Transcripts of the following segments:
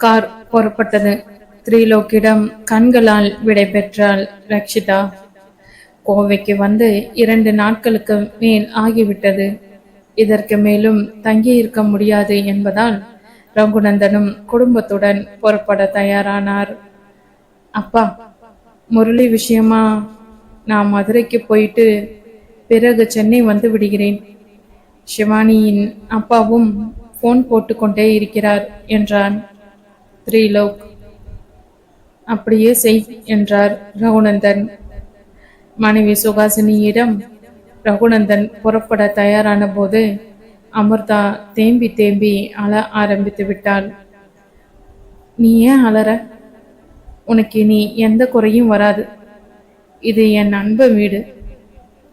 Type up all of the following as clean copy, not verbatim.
Car புறப்பட்டது. திரிலோக்கிடம் கண்களால் விடை பெற்றாள் ரக்ஷிதா. கோவைக்கு வந்து 2 நாட்களுக்கு மேல் ஆகிவிட்டது. இதற்கு மேலும் தங்கியிருக்க முடியாது என்பதால் ரகுநந்தனும் குடும்பத்துடன் புறப்பட தயாரானார். அப்பா, முரளி விஷயமா நான் மதுரைக்கு போயிட்டு பிறகு சென்னை வந்து விடுகிறேன். சிவானியின் அப்பாவும் போன் போட்டு கொண்டே இருக்கிறார் என்றான் திரிலோக். அப்படியே செய் என்றார் ரகுநந்தன். மனைவி சுகாசினியிடம் ரகுநந்தன் புறப்பட தயாரான போது அமிர்தா தேம்பி தேம்பி அழ ஆரம்பித்து விட்டாள். நீ ஏன் அலற? உனக்கு இனி எந்த குறையும் வராது. இது என் நண்பன் வீடு.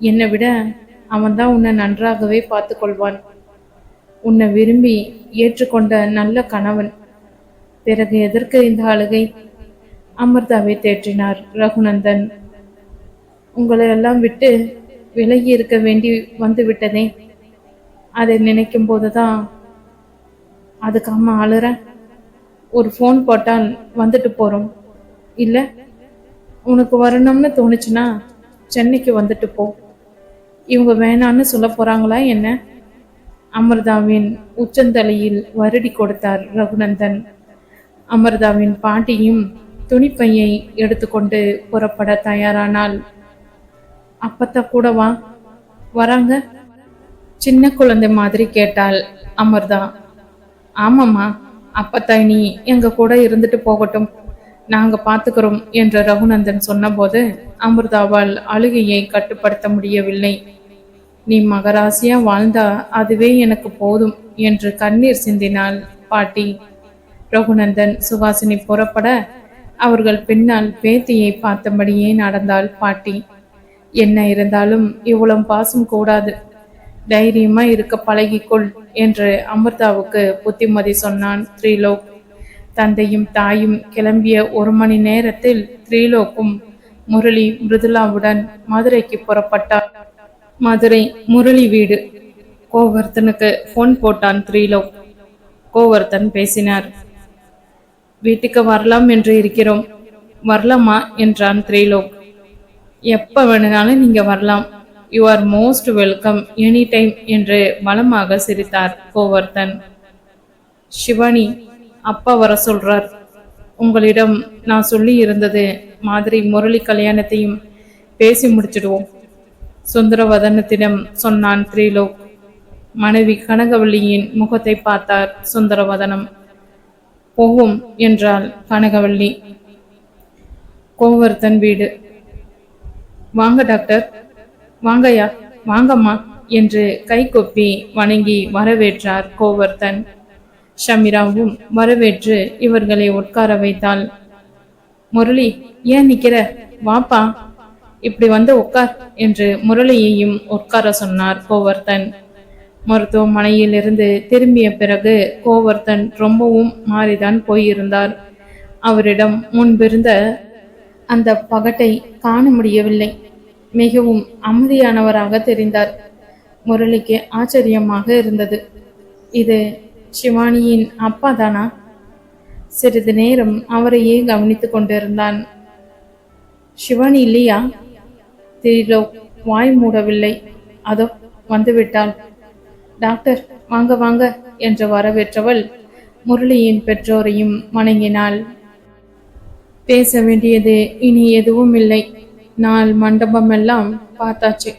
என்னை விட அவன்தான் உன்னை நன்றாகவே பார்த்து கொள்வான். உன்னை விரும்பி ஏற்றுக்கொண்ட நல்ல கணவன். பிறகு எதற்கு இந்த அழுகை? அமிர்தாவை தேற்றினார் ரகுநந்தன். உங்களை எல்லாம் விட்டு விலகி இருக்க வேண்டி வந்து விட்டதே, அதை நினைக்கும் போதுதான். அதுக்காம அழுற? ஒரு ஃபோன் போட்டால் வந்துட்டு போறோம். இல்லை, உனக்கு வரணும்னு தோணுச்சுன்னா சென்னைக்கு வந்துட்டு போ. இவங்க வேணான்னு சொல்ல போறாங்களா என்ன? அமிர்தாவின் உச்சந்தலையில் வருடி கொடுத்தார் ரகுநந்தன். அமிர்தாவின் பாட்டியும் துணிப்பையை எடுத்துக்கொண்டு புறப்பட தயாரானால். அப்பத்தா கூட வா வராங்க? சின்ன குழந்தை மாதிரி கேட்டாள் அமிர்தா. ஆமாம்மா, அப்பத்தா நீ எங்க கூட இருந்துட்டு போகட்டும், நாங்க பாத்துக்கிறோம் என்று ரகுநந்தன் சொன்னபோது அமிர்தாவால் அழுகையை கட்டுப்படுத்த முடியவில்லை. நீ மகராசியா வாழ்ந்தா அதுவே எனக்கு போதும் என்று கண்ணீர் சிந்தினாள் பாட்டி. ரகுநந்தன் சுகாசினி புறப்பட அவர்கள் பின்னால் பேத்தியை பார்த்தபடியே நடந்தாள் பாட்டி. என்ன இருந்தாலும் இவ்வளவு பாசம் கூடாது, தைரியமா இருக்க பழகிக்கொள் என்று அமிர்தாவுக்கு புத்திமதி சொன்னான் திரிலோக். தந்தையும் தாயும் கிளம்பிய 1 மணி நேரத்தில் திரிலோக்கும் முரளி மிருதுலாவுடன் மதுரைக்கு புறப்பட்டார். மதுரை முரளி வீடு. கோவர்த்தனுக்கு போன் போட்டான் திரிலோக். கோவர்த்தன் பேசினார். வீட்டுக்கு வரலாம் என்று இருக்கிறோம். வரலாமா என்றான் திரிலோக். எப்ப வேணுனாலும் நீங்க வரலாம். You are most welcome any time என்று பலமாக சிரித்தார் கோவர்த்தன். சிவானி, அப்பா வர சொல்றார். உங்களிடம் நான் சொல்லி இருந்தது மாதிரி முரளி கல்யாணத்தையும் பேசி முடிச்சிடுவோம், சுந்தரவதனத்திடம் சொன்னான் திரிலோக். மனைவி கனகவல்லியின் முகத்தை பார்த்தார் சுந்தரவதனம். போவோம் என்றாள் கனகவல்லி. கோவர்த்தன் வீடு. வாங்க டாக்டர். வாங்கய்யா, வாங்கம்மா என்று கைகொப்பி வணங்கி வரவேற்றார் கோவர்த்தன். ஷமிராவும் வரவேற்று இவர்களை உட்கார வைத்தாள். முரளி, ஏன் நிக்கிற? வாப்பா, இப்படி வந்து உட்கார் என்று முரளியையும் உட்கார சொன்னார் கோவர்த்தன். மருத்துவமனையில் இருந்து திரும்பிய பிறகு கோவர்த்தன் ரொம்பவும் மாறிதான் போயிருந்தார். அவரிடம் முன்பிருந்த அந்த பகட்டை காண முடியவில்லை. மிகவும் அமைதியானவராக தெரிந்தார். முரளிக்கு ஆச்சரியமாக இருந்தது. இது சிவானியின் அப்பா தானா? சிறிது நேரம் அவரையே கவனித்துக் கொண்டிருந்தான். சிவானி இல்லையா? திரிலோக் வாய் மூடவில்லை. அதோ வந்துவிட்டாள். டாக்டர் வாங்க வாங்க என்று வரவேற்றவள் முரளியின் பெற்றோரையும் வணங்கினாள். பேச வேண்டியது இனி எதுவும் இல்லை. நாள் மண்டபம் எல்லாம் பார்த்தாச்சு.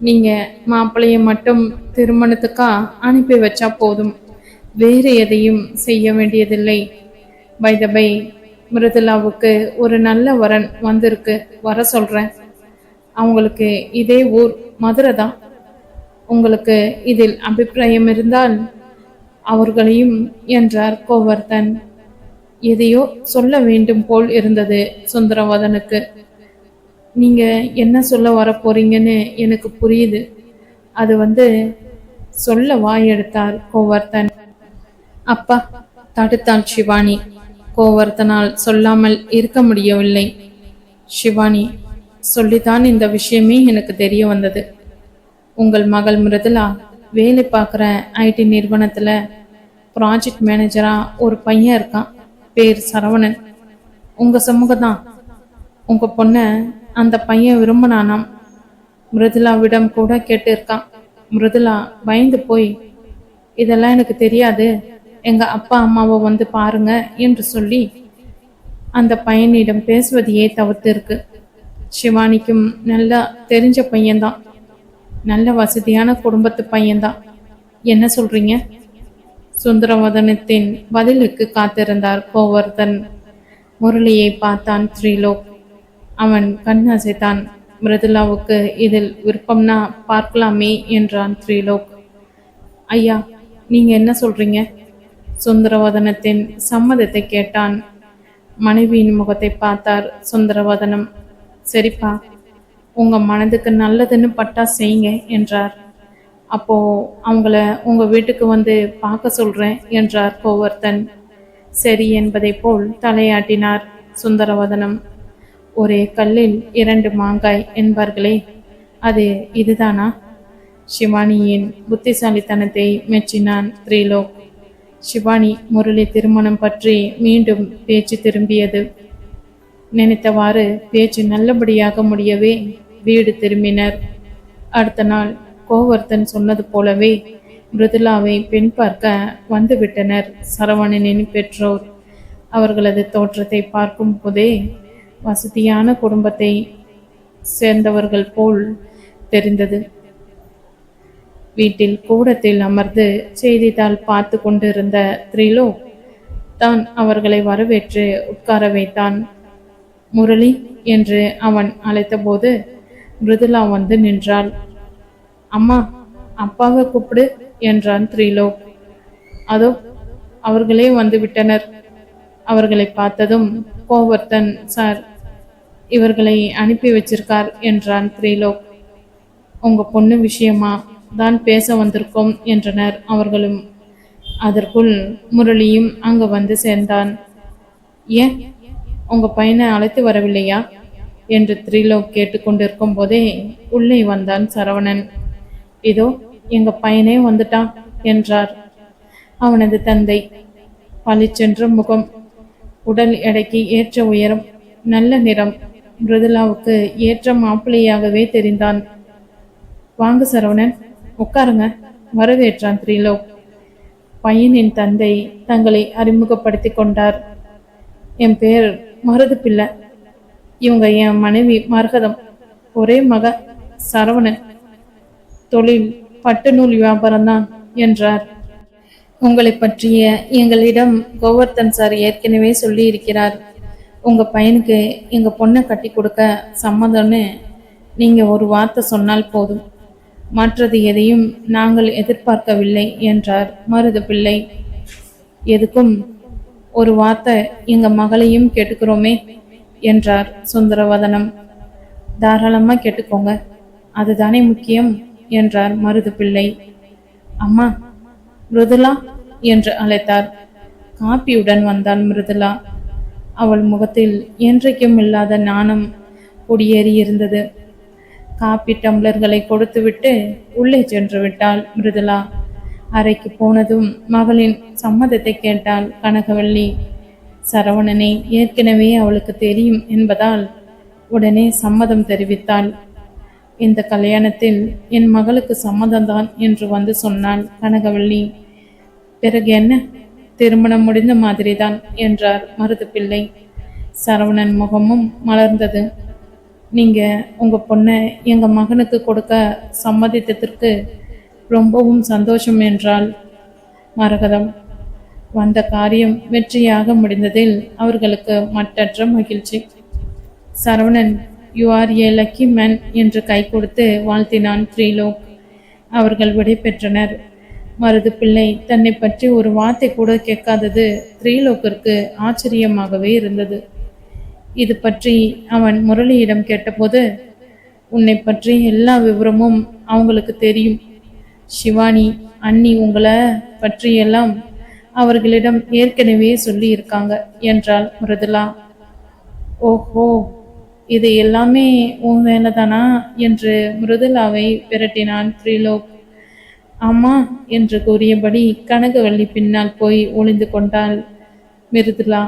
நீங்க மாப்பிள்ளைய மட்டும் திருமணத்துக்கா அனுப்பி வச்சா போதும், வேறு எதையும் செய்ய வேண்டியதில்லை. பை த பை, மிருதுலாவுக்கு ஒரு நல்ல வரன் வந்திருக்கு, வர சொல்றேன். அவங்களுக்கு இதே ஊர் மதுரை தான். உங்களுக்கு இதில் அபிப்பிராயம் இருந்தால் அவர்களையும் என்றார் கோவர்த்தன். எதையோ சொல்ல வேண்டும் போல் இருந்தது சுந்தரவதனுக்கு. நீங்க என்ன சொல்ல வர போறீங்கன்னு எனக்கு புரியுது. அது சொல்ல வாயெடுத்தார் கோவர்த்தன். அப்பா, தடுத்தாள் சிவானி. கோவர்த்தனால் சொல்லாமல் இருக்க முடியவில்லை. சிவானி, சொல்லித்தான் இந்த விஷயமே எனக்கு தெரிய வந்தது. உங்கள் மகள் மிருதுலா வேலை பார்க்குற ஐடி நிறுவனத்தில் ப்ராஜெக்ட் மேனேஜரா ஒரு பையன் இருக்கான். பேர் சரவணன். உங்க சமூகம்தான். உங்க பொண்ண அந்த பையன் விரும்பினானாம். மிருதுலாவிடம் கூட கேட்டிருக்கான். மிருதுலா பயந்து போய், இதெல்லாம் எனக்கு தெரியாது, எங்க அப்பா அம்மாவை வந்து பாருங்க என்று சொல்லி அந்த பையனிடம் பேசுவதையே தவிர்த்து இருக்கு. சிவானிக்கும் நல்லா தெரிஞ்ச பையன்தான், நல்ல வசதியான குடும்பத்து பையன்தான். என்ன சொல்றீங்க? சுந்தரவதனத்தின் பதிலுக்கு காத்திருந்தார் கோவர்தன். முரளியை பார்த்தான் ஸ்ரீலோக். அவன் கண் அசைத்தான். மிருதுலாவுக்கு இதில் விருப்பம்னா பார்க்கலாமே என்றான் ஸ்ரீலோக். ஐயா, நீங்க என்ன சொல்றீங்க? சுந்தரவதனத்தின் சம்மதத்தை கேட்டான். மனைவியின் முகத்தை பார்த்தார் சுந்தரவதனம். சரிப்பா, உங்க மனதுக்கு நல்லதுன்னு பட்டா செய்யுங்க என்றார். அப்போ அவங்கள உங்க வீட்டுக்கு வந்து பார்க்க சொல்றேன் என்றார் கோவர்தன். சரி என்பதை போல் தலையாட்டினார் சுந்தரவதனம். ஒரே கல்லில் 2 மாங்காய் என்பார்களே, அது இதுதானா? சிவானியின் புத்திசாலித்தனத்தை மெச்சினான் ஸ்ரீலோக். சிவானி முரளி திருமணம் பற்றி மீண்டும் பேச்சு திரும்பியது. நினைத்தவாறு பேச்சு நல்லபடியாக முடியவே வீடு திரும்பினர். அடுத்த நாள் கோவர்தன் சொன்னது போலவே மிருதுலாவை பெண் பார்க்க வந்துவிட்டனர் சரவணனின் பெற்றோர். அவர்களது தோற்றத்தை பார்க்கும் போதே வசதியான குடும்பத்தை சேர்ந்தவர்கள் போல் தெரிந்தது. வீட்டில் கூடத்தில் அமர்ந்து செய்தித்தாள் பார்த்து கொண்டிருந்த திரிலோக் தான் அவர்களை வரவேற்று உட்கார வைத்தான். முரளி என்று அவன் அழைத்தபோது மிருதுலா வந்து நின்றாள். அம்மா, அப்பாவை கூப்பிடு என்றான் திரிலோக். அதோ அவர்களே வந்து விட்டனர். அவர்களை பார்த்ததும் கோவர்தன், சார் இவர்களை அனுப்பி வச்சிருக்கார் என்றான் திரிலோக். உங்க பொண்ணு விஷயமா தான் பேச வந்திருக்கோம் என்றனர் அவர்களும். அதற்குள் முரளியும் அங்கு வந்து சேர்ந்தான். ஏன் உங்க பையனை அழைத்து வரவில்லையா என்று திரிலோக் கேட்டுக்கொண்டிருக்கும் போதே உள்ளே வந்தான் சரவணன். இதோ எங்க பையனே வந்துட்டான் என்றார். அவனது தந்தை. பளிச்சென்ற முகம், உடல் எடைக்கு ஏற்ற உயரம், நல்ல நிறம், மிருதுலாவுக்கு ஏற்ற மாப்பிள்ளையாகவே தெரிந்தான். வாங்க சரவணன், உட்காருங்க வரவேற்றான் திரிலோக். பையனின் தந்தை தங்களை அறிமுகப்படுத்தி கொண்டார். என் பேர் மருது பிள்ளை, இவங்க என் மனைவி மரகதம், ஒரே மக சரவணன், தொழில் பட்டு நூல் வியாபாரம்தான் என்றார். உங்களை பற்றிய எங்களிடம் கோவர்தன் சார் ஏற்கனவே சொல்லி இருக்கிறார். உங்க பையனுக்கு எங்க பொண்ணை கட்டி கொடுக்க சம்மதம்னு நீங்க ஒரு வார்த்தை சொன்னால் போதும், மற்றது எதையும் நாங்கள் எதிர்பார்க்கவில்லை என்றார் மருது பிள்ளை. எதுக்கும் ஒரு வார்த்தை எங்க மகளையும் கேட்டுக்கிறோமே என்றார் சுந்தரவதனம். தாராளமா கேட்டுக்கோங்க, அதுதானே முக்கியம் என்றார் மருது பிள்ளை. அம்மா, மிருதுலா என்று அழைத்தார். காப்பியுடன் வந்தாள் மிருதுலா. அவள் முகத்தில் என்றைக்கும் இல்லாத நாணம் குடியேறி இருந்தது. காப்பி டம்ளர்களை கொடுத்துவிட்டு உள்ளே சென்று விட்டாள் மிருதுலா. அறைக்கு போனதும் மகளின் சம்மதத்தை கேட்டாள் கனகவல்லி. சரவணனை ஏற்கனவே அவளுக்கு தெரியும் என்பதால் உடனே சம்மதம் தெரிவித்தாள். இந்த கல்யாணத்தில் என் மகளுக்கு சம்மதம்தான் என்று வந்து சொன்னாள் கனகவல்லி. பிறகு என்ன, திருமணம் முடிந்த மாதிரிதான் என்றார் மருது பிள்ளை. சரவணன் முகமும் மலர்ந்தது. நீங்க உங்க பொண்ணை எங்க மகனுக்கு கொடுக்க சம்மதித்ததற்கு ரொம்பவும் சந்தோஷம் என்றாள் மரகதம். வந்த காரியம் வெற்றியாக முடிந்ததில் அவர்களுக்கு மட்டற்ற மகிழ்ச்சி. Saravanan, you R A lucky man என்று கை கொடுத்து வாழ்த்தினான் திரிலோக். அவர்கள் விடை பெற்றனர். மருது பிள்ளை தன்னை பற்றி ஒரு வார்த்தை கூட கேட்காதது திரிலோக்கிற்கு ஆச்சரியமாகவே இருந்தது. இது பற்றி அவன் முரளியிடம் கேட்டபோது, உன்னை பற்றி எல்லா விவரமும் அவங்களுக்கு தெரியும். சிவானி அண்ணி உங்களை பற்றியெல்லாம் அவர்களிடம் ஏற்கனவே சொல்லி இருக்காங்க என்றாள் மிருதுலா. ஓஹோ, இது எல்லாமே உன் வேலைதானா என்று மிருதுலாவை விரட்டினான் திரிலோக். ஆமா என்று கூறியபடி கனகவல்லி பின்னால் போய் ஒளிந்து கொண்டாள் மிருதுலா.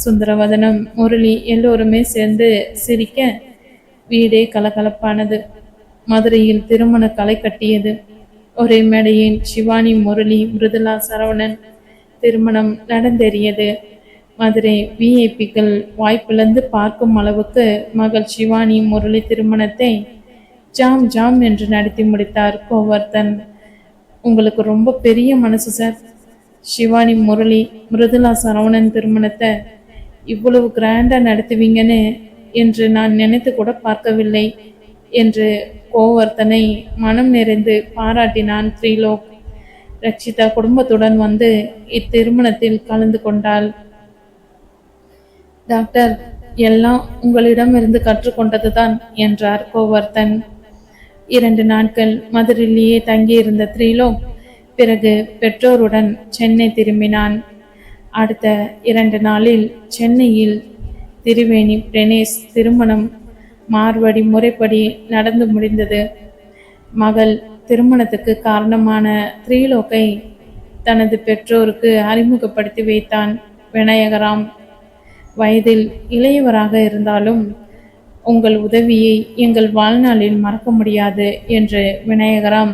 சுந்தரவதனம், முரளி எல்லோருமே சேர்ந்து சிரிக்க வீடே கலகலப்பானது. மதுரையில் திருமண களை கட்டியது. ஒரே மேடையில் சிவானி, முரளி, மிருதுலா, சரவணன் திருமணம் நடந்தேறியது. மதுரை விஐபிக்கள் வாய்ப்பிழந்து பார்க்கும் அளவுக்கு மகள் சிவானி முரளி திருமணத்தை ஜாம் ஜாம் என்று நடத்தி முடித்தார் கோவர்த்தன். உங்களுக்கு ரொம்ப பெரிய மனசு சார். சிவானி, முரளி, மிருதுலா, சரவணன் திருமணத்தை இவ்வளவு கிராண்டா நடத்துவீங்கன்னு என்று நான் நினைத்து கூட பார்க்கவில்லை என்று கோவர்த்தனை மனம் நிறைந்து பாராட்டினான் த்ரீலோக். ரக்ஷிதா குடும்பத்துடன் வந்து இத்திருமணத்தில் கலந்து கொண்டாள். டாக்டர், எல்லாம் உங்களிடமிருந்து கற்றுக்கொண்டதுதான் என்றார் கோவர்த்தன். 2 நாட்கள் மதுரையிலேயே தங்கியிருந்த த்ரீலோக் பிறகு பெற்றோருடன் சென்னை திரும்பினான். அடுத்த 2 நாளில் சென்னையில் திரிவேணி பிரணேஷ் திருமணம் மார்வடி முறைப்படி நடந்து முடிந்தது. மகள் திருமணத்துக்கு காரணமான த்ரீலோக்கை தனது பெற்றோருக்கு அறிமுகப்படுத்தி வைத்தான் விநாயகராம். வயதில் இளையவராக இருந்தாலும் உங்கள் உதவியை எங்கள் வாழ்நாளில் மறக்க முடியாது என்று விநாயகராம்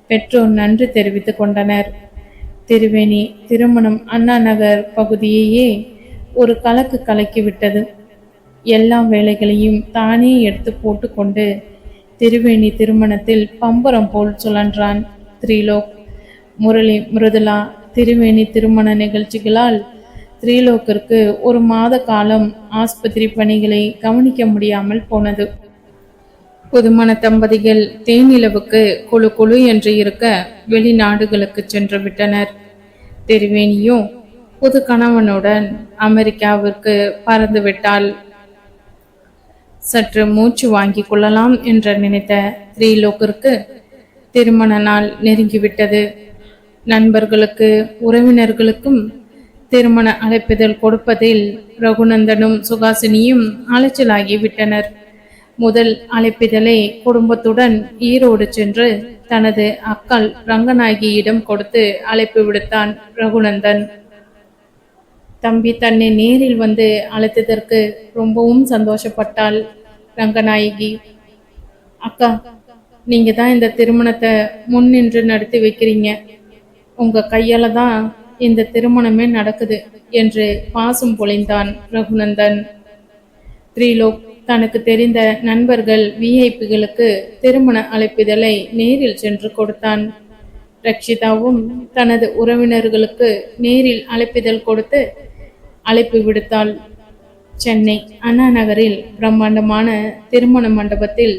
பெற்றோர் நன்றி தெரிவித்துக் கொண்டனர். திருவேணி திருமணம் அண்ணா நகர் பகுதியையே ஒரு கலக்கு கலக்கிவிட்டது. எல்லா வேலைகளையும் தானே எடுத்து போட்டுக்கொண்டு திருவேணி திருமணத்தில் பம்பரம் போல் சுழன்றான் த்ரீலோக். முரளி, மிருதுலா திருவேணி திருமண நிகழ்ச்சிகளால் த்ரீலோக்கிற்கு 1 மாத காலம் ஆஸ்பத்திரி பணிகளை கவனிக்க முடியாமல் போனது. புதுமண தம்பதிகள் தேனிலவுக்கு குழு குழு என்று இருக்க வெளிநாடுகளுக்கு சென்று விட்டனர். திருவேணியோ புது கணவனுடன் அமெரிக்காவிற்கு பறந்து விட்டாள். சற்று மூச்சு வாங்கி கொள்ளலாம் என்று நினைத்த த்ரீலோக்கிற்கு திருமண நாள் நெருங்கிவிட்டது. நண்பர்களுக்கு உறவினர்களுக்கும் திருமண அழைப்பிதழ் கொடுப்பதில் ரகுநந்தனும் சுகாசினியும் அலைச்சலாகி விட்டனர். முதல் அழைப்பிதழை குடும்பத்துடன் ஈரோடு சென்று தனது அக்காள் ரங்கநாயகியிடம் கொடுத்து அழைப்பு விடுத்தான் ரகுநந்தன். தம்பி தன்னை நேரில் வந்து அழைத்ததற்கு ரொம்பவும் சந்தோஷப்பட்டாள் ரங்கநாயகி. அக்கா, நீங்க தான் இந்த திருமணத்தை முன்னின்று நடத்தி வைக்கிறீங்க. உங்க கையால தான் இந்த திருமணமே நடக்குது என்று பாசம் பொழிந்தான் ரகுநந்தன். த்ரீலோக் தனக்கு தெரிந்த நண்பர்கள் விஐபிகளுக்கு திருமண அழைப்பிதழை நேரில் சென்று கொடுத்தான். ரக்ஷிதாவும் தனது உறவினர்களுக்கு நேரில் அழைப்பிதழ் கொடுத்து அழைப்பு விடுத்தாள். சென்னை அண்ணா நகரில் பிரம்மாண்டமான திருமண மண்டபத்தில்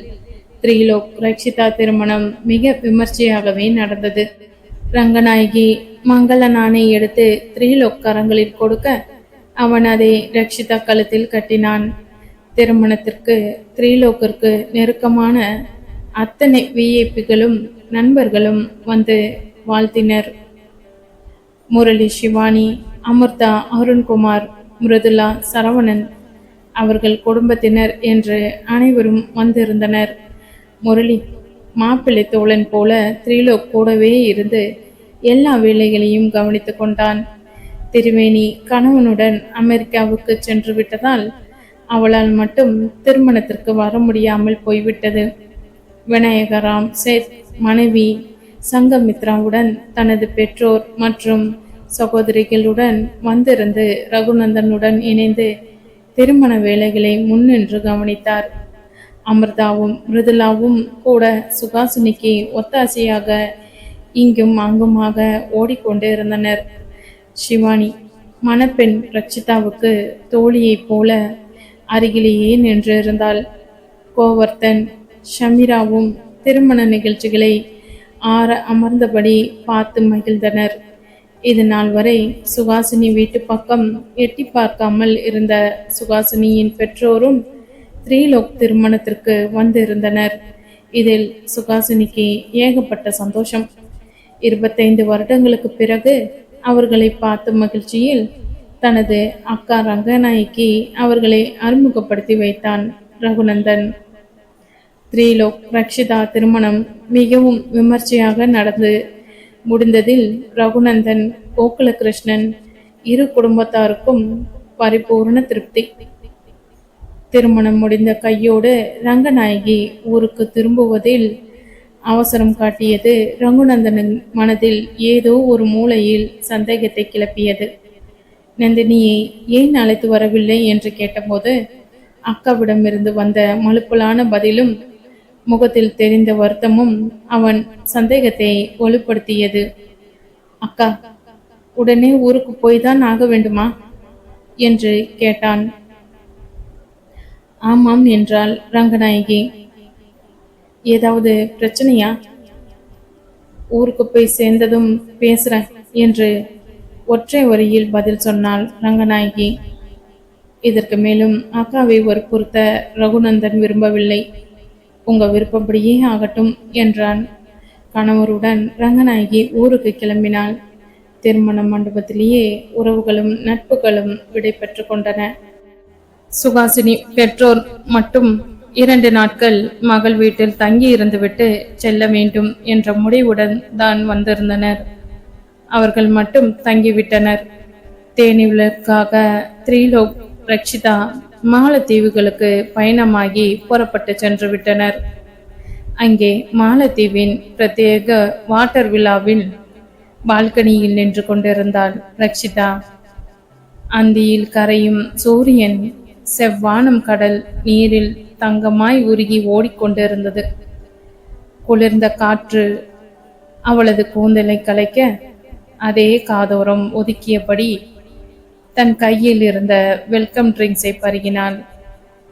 த்ரீலோக் ரக்ஷிதா திருமணம் மிக விமர்சையாகவே நடந்தது. ரங்கநாயகி மங்கள நாணை எடுத்து த்ரீலோக் கரங்களில் கொடுக்க அவன் அதை ரக்ஷிதா கழுத்தில் கட்டினான். திருமணத்திற்கு த்ரீலோக்கிற்கு நெருக்கமான அத்தனை விஐபிகளும் நண்பர்களும் வந்து வாழ்த்தினர். முரளி, சிவானி, அமிர்தா, அருண்குமார், மிருதுலா, சரவணன் அவர்கள் குடும்பத்தினர் என்று அனைவரும் வந்திருந்தனர். முரளி மாப்பிள்ளை தோழன் போல த்ரீலோக் கூடவே இருந்து எல்லா வேலைகளையும் கவனித்து கொண்டான். திருவேணி கணவனுடன் அமெரிக்காவுக்கு சென்று விட்டதால் அவளால் மட்டும் திருமணத்திற்கு வர முடியாமல் போய்விட்டது. விநாயகராம் சேத் மனைவி சங்கமித்ராவுடன் தனது பெற்றோர் மற்றும் சகோதரிகளுடன் வந்திருந்து ரகுநந்தனுடன் இணைந்து திருமண வேலைகளை முன்னின்று கவனித்தார். அமிர்தாவும் மிருதுலாவும் கூட சுகாசினிக்கு ஒத்தாசையாக இங்கும் அங்குமாக ஓடிக்கொண்டு இருந்தனர். சிவானி மணப்பெண் ரக்ஷிதாவுக்கு தோழியைப் போல அருகிலேயே நின்று இருந்தாள். கோவர்த்தன், ஷமீராவும் திருமண நிகழ்ச்சிகளை அமர்ந்தபடி பார்த்து மகிழ்ந்தனர். இது நாள் வரை சுகாசினி வீட்டு பக்கம் எட்டி பார்க்காமல் இருந்த சுகாசினியின் பெற்றோரும் த்ரீலோக் திருமணத்திற்கு வந்திருந்தனர். இதில் சுகாசினிக்கு ஏகப்பட்ட சந்தோஷம். 25 வருடங்களுக்கு பிறகு அவர்களை பார்த்த மகிழ்ச்சியில் தனது அக்கா ரங்கநாயகி அவர்களை அறிமுகப்படுத்தி வைத்தான் ரகுநந்தன். த்ரீலோக் ரக்ஷிதா திருமணம் மிகவும் விமர்சையாக நடந்து முடிந்ததில் ரகுநந்தன், கோகுலகிருஷ்ணன் இரு குடும்பத்தாருக்கும் பரிபூர்ண திருப்தி. திருமணம் முடிந்த கையோடு ரங்கநாயகி ஊருக்கு திரும்புவதில் அவசரம் காட்டியது ரகுநந்தனின் மனதில் ஏதோ ஒரு மூலையில் சந்தேகத்தை கிளப்பியது. நந்தினியை ஏன் அழைத்து வரவில்லை என்று கேட்டபோது அக்காவிடமிருந்து வந்த மலுப்பலான பதிலும் முகத்தில் தெரிந்த வருத்தமும் அவன் சந்தேகத்தை வலுப்படுத்தியது. அக்கா, உடனே ஊருக்கு போய்தான் ஆக வேண்டுமா என்று கேட்டான். ஆமாம் என்றாள் ரங்கநாயகி. ஏதாவது பிரச்சனையா? ஊருக்கு போய் சேர்ந்ததும் பேசுறேன் என்று ஒற்றை வரியில் பதில் சொன்னாள் ரங்கநாயகி. இதற்கு மேலும் அக்காவை வற்புறுத்த ரகுநந்தன் விரும்பவில்லை. உங்க விருப்பப்படியே ஆகட்டும் என்றான். கணவருடன் ரங்கநாயகி ஊருக்கு கிளம்பினாள். திருமண மண்டபத்திலேயே உறவுகளும் நட்புகளும் விடை பெற்று கொண்டன. சுகாசினி பெற்றோர் மட்டும் 2 நாட்கள் மகள் வீட்டில் தங்கி இருந்துவிட்டு செல்ல வேண்டும் என்ற முடிவுடன் தான் வந்திருந்தனர். அவர்கள் மட்டும் தங்கிவிட்டனர். தேனிவிற்காக திரிலோக், ரக்ஷிதா மாலத்தீவுகளுக்கு பயணமாகி புறப்பட்டு சென்று விட்டனர். அங்கே மாலத்தீவின் பிரத்யேக வாட்டர் விழாவில் பால்கனியில் நின்று கொண்டிருந்தாள் ரக்ஷிதா. அந்தியில் கரையும் சூரியன், செவ்வானம், கடல் நீரில் தங்கமாய் உருகி ஓடிக்கொண்டிருந்தது. குளிர்ந்த காற்று அவளது கூந்தலை கலைக்க அதே காதோரம் ஒதுக்கியபடி தன் கையில் இருந்த வெல்கம் ட்ரிங்க்ஸை பருகினாள்.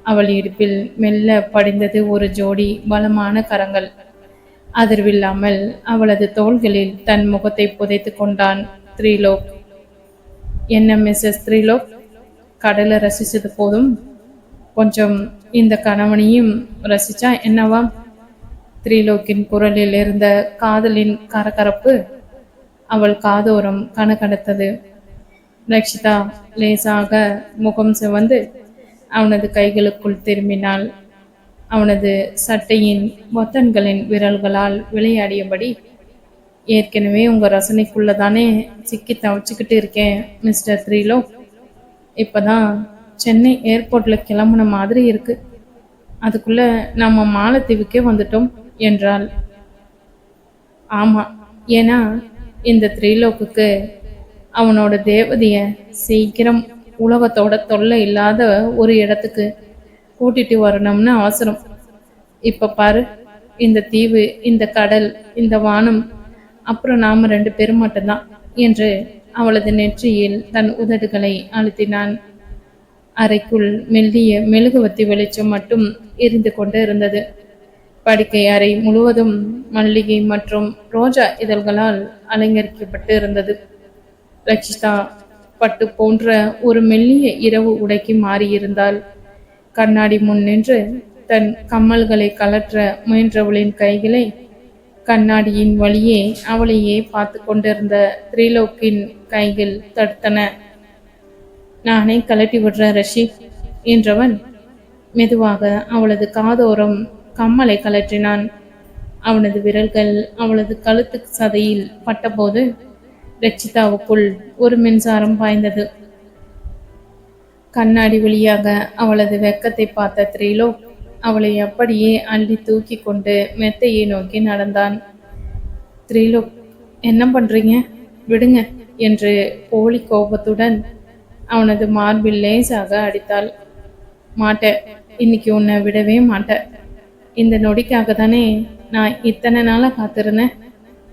அவள் இடுப்பில் மெல்ல படிந்தது ஒரு ஜோடி பலமான கரங்கள். அதிர்வில்லாமல் அவளது தோள்களில் தன் முகத்தை புதைத்து கொண்டான் திரிலோக். என்ன மிஸ்ஸஸ் திரிலோக், கடலை ரசிச்சது போதும், கொஞ்சம் இந்த கணவனையும் ரசிச்சா என்னவா? திரிலோக்கின் குரலில் இருந்த காதலின் கரகரப்பு அவள் காதோரம் கனகடத்தது. ரக்ஷிதா லேசாக முகம் சிவந்து அவனது கைகளுக்குள் திரும்பினாள். அவனது சட்டையின் பொத்தன்களின் விரல்களால் விளையாடியபடி, ஏற்கனவே உங்க ரசனைக்குள்ளதானே சிக்கி தவிச்சுக்கிட்டு இருக்கேன் மிஸ்டர் திரிலோக். இப்பதான் சென்னை ஏர்போர்ட்ல கிளம்புன மாதிரி இருக்கு. அதுக்குள்ள நம்ம மாலத்தீவுக்கே வந்துட்டோம் என்றாள். ஆமா, ஏன்னா இந்த திரிலோக்குக்கு அவனோட தேவதைய சீக்கிரம் உலகத்தோட தொல்லை இல்லாத ஒரு இடத்துக்கு கூட்டிட்டு வரணும்னு அவசரம். இப்ப பாரு, இந்த தீவு, இந்த கடல், இந்த வானம், அப்புறம் நாம 2 பேரும் மட்டும்தான் என்று அவளது நெற்றியில் தன் உதடுகளை அழுத்தினான். அறைக்குள் மெல்லிய மெழுகுவத்தி வெளிச்சம் மட்டும் எரிந்து கொண்டு இருந்தது. படுக்கை அறை முழுவதும் மல்லிகை மற்றும் ரோஜா இதழ்களால் அலங்கரிக்கப்பட்டு இருந்தது. ரக்ஷிதா பட்டு போன்ற ஒரு மெல்லிய இரவு உடைக்கு மாறியிருந்தாள். கண்ணாடி முன் நின்று தன் கம்மல்களை கலற்ற முயன்றவளின் கைகளை கண்ணாடியின் வழியே அவளையே பார்த்து கொண்டிருந்த திரிலோக்கின் கைகள் தடுத்தன. நானே கலட்டி விடுறேன் ரஷி என்றவன் மெதுவாக அவளது காதோரம் கம்மலை கலற்றினான். அவனது விரல்கள் அவளது கழுத்து சதையில் பட்டபோது ரக்ஷிதாவுக்குள் ஒரு மின்சாரம் பாய்ந்தது. கண்ணாடி வழியாக அவளது வெக்கத்தை பார்த்த திரிலோக் அவளை அப்படியே அள்ளி தூக்கி கொண்டு மெத்தையை நோக்கி நடந்தான். திரிலோக், என்ன பண்றீங்க, விடுங்க என்று போலி கோபத்துடன் அவனது மார்பில் லேசாக அடித்தாள். மாட்டேன், இன்னைக்கு உன்னை விடவே மாட்டேன். இந்த நொடிக்காக தானே நான் இத்தனை நாளாக காத்திருந்தேன்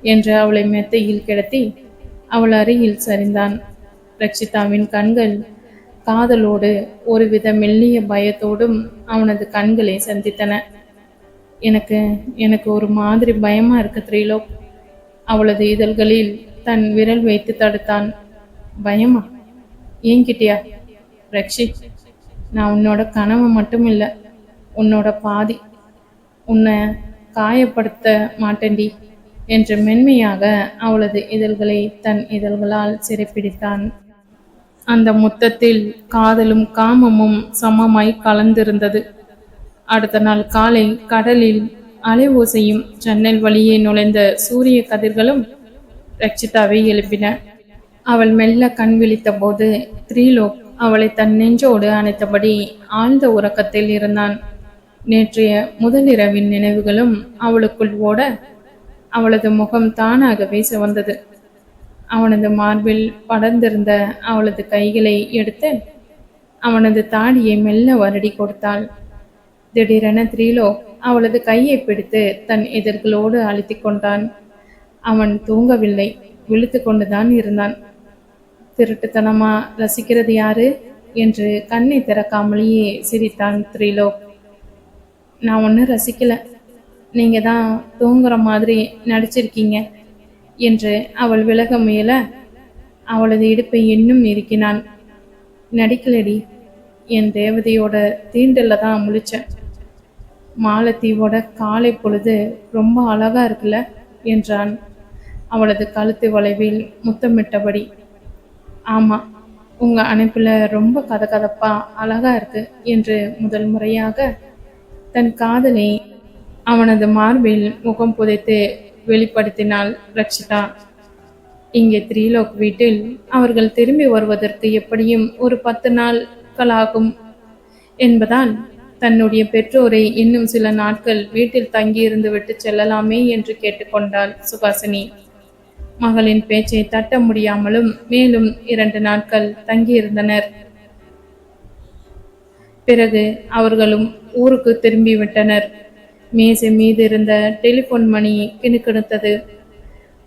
என்று அவளை மெத்தையில் கிடத்தி அவள் அருகில் சரிந்தான். ரக்ஷிதாவின் கண்கள் காதலோடு ஒருவித மெல்லிய பயத்தோடும் அவனது கண்களை சந்தித்தன. எனக்கு ஒரு மாதிரி பயமா இருக்கு திரிலோக். அவளது இதழ்களில் தன் விரல் வைத்து தடுத்தான். பயமா? ஏங்கிட்டியா? ரக்ஷி, நான் உன்னோட கனவு மட்டும் இல்லை, உன்னோட பாதி. உன்னை காயப்படுத்த மாட்டேன்டி என்று மென்மையாக அவளது இதழ்களை தன் இதழ்களால் சிறைப்பிடித்தான். அந்த முத்தத்தில் காதலும் காமமும் சமமாய் கலந்திருந்தது. அடுத்த நாள் காலை கடலில் அலை ஓசையும் ஜன்னல் வழியே நுழைந்த சூரிய கதிர்களும் ரக்ஷிதாவை எழுப்பின. அவள் மெல்ல கண் விழித்த போது திரிலோக் அவளை தன் நெஞ்சோடு அணைத்தபடி ஆழ்ந்த உறக்கத்தில் இருந்தான். நேற்றைய முதலிரவின் நினைவுகளும் அவளுக்குள் ஓட அவளது முகம் தானாகவே சிவந்தது. அவனது மார்பில் படர்ந்திருந்த அவளது கைகளை எடுத்து அவனது தாடியை மெல்ல வருடி கொடுத்தாள். திடீரென த்ரீலோக் அவளது கையை பிடித்து தன் எதிர்களோடு அழுத்தி கொண்டான். அவன் தூங்கவில்லை, விழித்து கொண்டுதான் இருந்தான். திருட்டுத்தனமா ரசிக்கிறது யாரு என்று கண்ணை திறக்காமலேயே சிரித்தான் த்ரீலோக். நான் ஒன்றும் ரசிக்கல, நீங்க தான் தூங்குற மாதிரி நடிச்சிருக்கீங்க என்று அவள் விலக முயல அவளது இடுப்பை இன்னும் இறுக்கினான். நடிக்கலடி, என் தேவதையோட தீண்டல தான் முழிச்சேன். மாலத்தீவோட காலை பொழுது ரொம்ப அழகா இருக்குல்ல என்றான் அவளது கழுத்து வளைவில் முத்தமிட்டபடி. ஆமா, உங்க அணைப்புல ரொம்ப கதகதப்பா அழகா இருக்கு என்று முதல் முறையாக தன் காதலை அவனது மார்பில் முகம் புதைத்து வெளிப்படுத்தினாள் ரக்ஷிதா. இங்கே த்ரீலோக் வீட்டில் அவர்கள் திரும்பி வருவதற்கு எப்படியும் ஒரு 10 நாட்களாகும் என்பதால் தன்னுடைய பெற்றோரை இன்னும் சில நாட்கள் வீட்டில் தங்கியிருந்து விட்டு செல்லலாமே என்று கேட்டுக்கொண்டாள் சுகாசினி. மகளின் பேச்சை தட்ட முடியாமலும் மேலும் 2 நாட்கள் தங்கியிருந்தனர். பிறகு அவர்களும் ஊருக்கு திரும்பிவிட்டனர். மேசை மீது இருந்த டெலிபோன் மணி கிணுக்கிணுத்தது.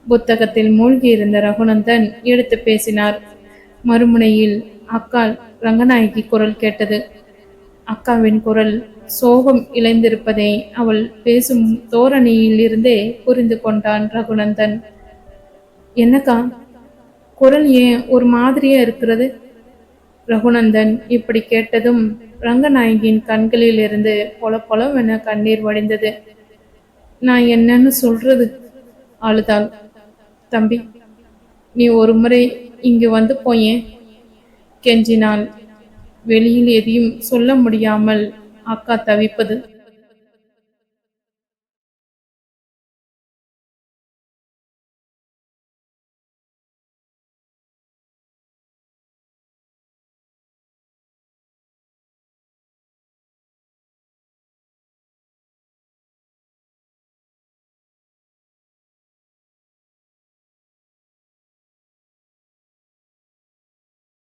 புத்தகத்தில் மூழ்கியிருந்த ரகுநந்தன் எடுத்து பேசினார். மறுமுனையில் அக்காள் ரங்கநாயகி குரல் கேட்டது. அக்காவின் குரல் சோகம் இழைந்திருப்பதை அவள் பேசும் தோரணியில் இருந்தே புரிந்து கொண்டான் ரகுநந்தன். என்னக்கா, குரல் ஏன் ஒரு மாதிரியா இருக்கிறது? ரகுநந்தன் இப்படி கேட்டதும் ரங்கநாயகியின் கண்களில் இருந்து பொல பொலவென கண்ணீர் வடிந்தது. நான் என்னன்னு சொல்றது? அழுதாள். தம்பி, நீ ஒரு முறை இங்கு வந்து போயேன் கெஞ்சினாள். வெளியில் எதையும் சொல்ல முடியாமல் அக்கா தவிப்பது.